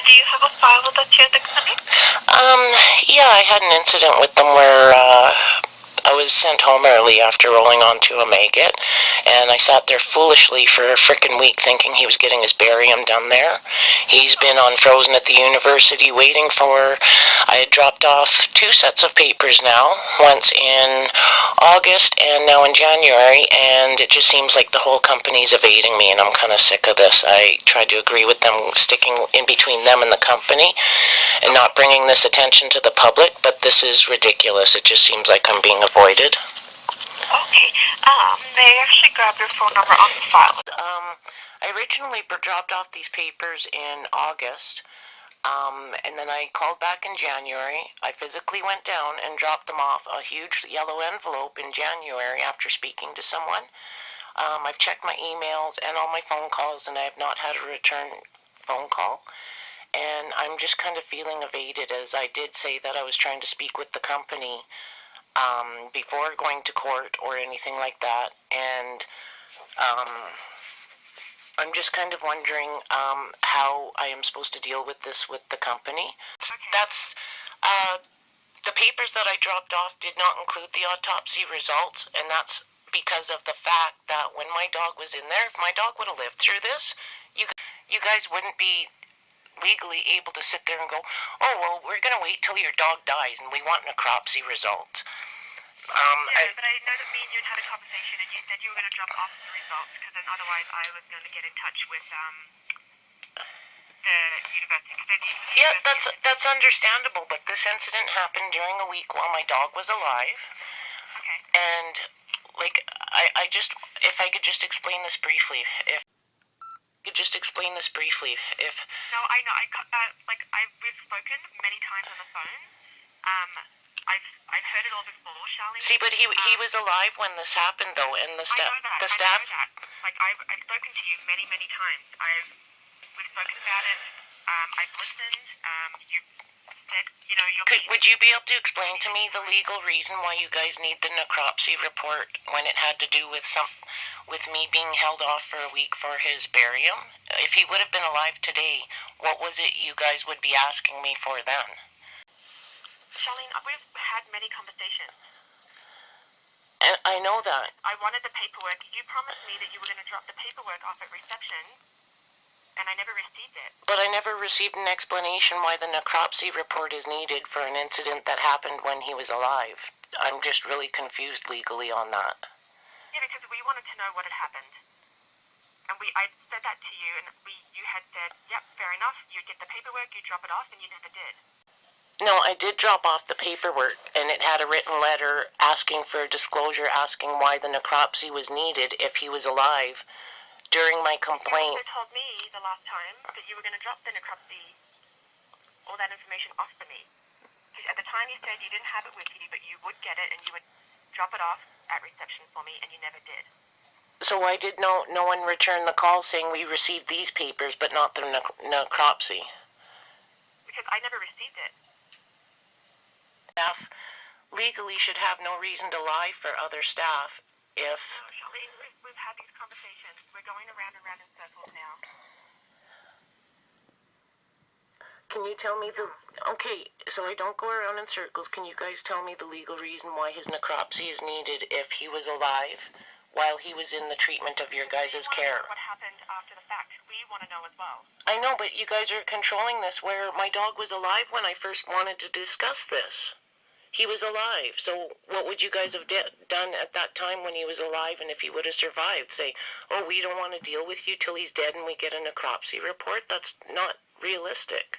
do you have a file with us here at the clinic? Yeah, I had an incident with them where, I was sent home early after rolling onto a maggot, and I sat there foolishly for a frickin' week thinking he was getting his barium done there. He's been on frozen at the university waiting for... I had dropped off 2 sets of papers now, once in August and now in January, and it just seems like the whole company's evading me, and I'm kind of sick of this. I tried to agree with them sticking in between them and the company and not bringing this attention to the public, but this is ridiculous. It just seems like I'm being avoided. Okay. May I actually grab your phone number on the file? I originally dropped off these papers in August, and then I called back in January. I physically went down and dropped them off a huge yellow envelope in January after speaking to someone. I've checked my emails and all my phone calls, and I have not had a return phone call. And I'm just kind of feeling evaded, as I did say that I was trying to speak with the company before going to court or anything like that. And I'm just kind of wondering how I am supposed to deal with this with the company. That's the papers that I dropped off did not include the autopsy results, and that's because of the fact that when my dog was in there, if my dog would have lived through this, you guys wouldn't be legally able to sit there and go, oh, well, we're going to wait till your dog dies and we want necropsy results. But I know that me and you had a conversation and you said you were going to drop off the results because then otherwise I was going to get in touch with the university. Yeah, that's understandable, but this incident happened during a week while my dog was alive. Okay. And, like, I just, if I could just explain this briefly, if... No, I know. We've spoken many times on the phone. I've heard it all before, Charlene. See, but he was alive when this happened, though, and the staff... I know that. Like, I've spoken to you many, many times. We've spoken about it. I've listened. You said, you know, would you be able to explain to me the legal reason why you guys need the necropsy report when it had to do with me being held off for a week for his barium? If he would have been alive today, what was it you guys would be asking me for then? Charlene, we've had many conversations. And I know that. I wanted the paperwork. You promised me that you were going to drop the paperwork off at reception, and I never received it. But I never received an explanation why the necropsy report is needed for an incident that happened when he was alive. I'm just really confused legally on that. Yeah, because we wanted to know what had happened. And I said that to you, and you had said, yep, fair enough, you'd get the paperwork, you'd drop it off, and you never did. No, I did drop off the paperwork, and it had a written letter asking for a disclosure, asking why the necropsy was needed if he was alive during my complaint. You told me the last time that you were going to drop the necropsy, all that information off for me. At the time you said you didn't have it with you, but you would get it, and you would drop it off at reception for me, and you never did. So why did no one return the call saying we received these papers but not the necropsy? Because I never received it. Staff legally should have no reason to lie for other staff if... No, Charlene, we've had these conversations. We're going around and around in circles now. Can you tell me the... Okay, so I don't go around in circles. Can you guys tell me the legal reason why his necropsy is needed if he was alive while he was in the treatment of your guys' care? What happened after the fact? We want to know as well. I know, but you guys are controlling this where my dog was alive when I first wanted to discuss this. He was alive, so what would you guys have done at that time when he was alive, and if he would have survived? Say, oh, we don't want to deal with you till he's dead and we get a necropsy report? That's not realistic.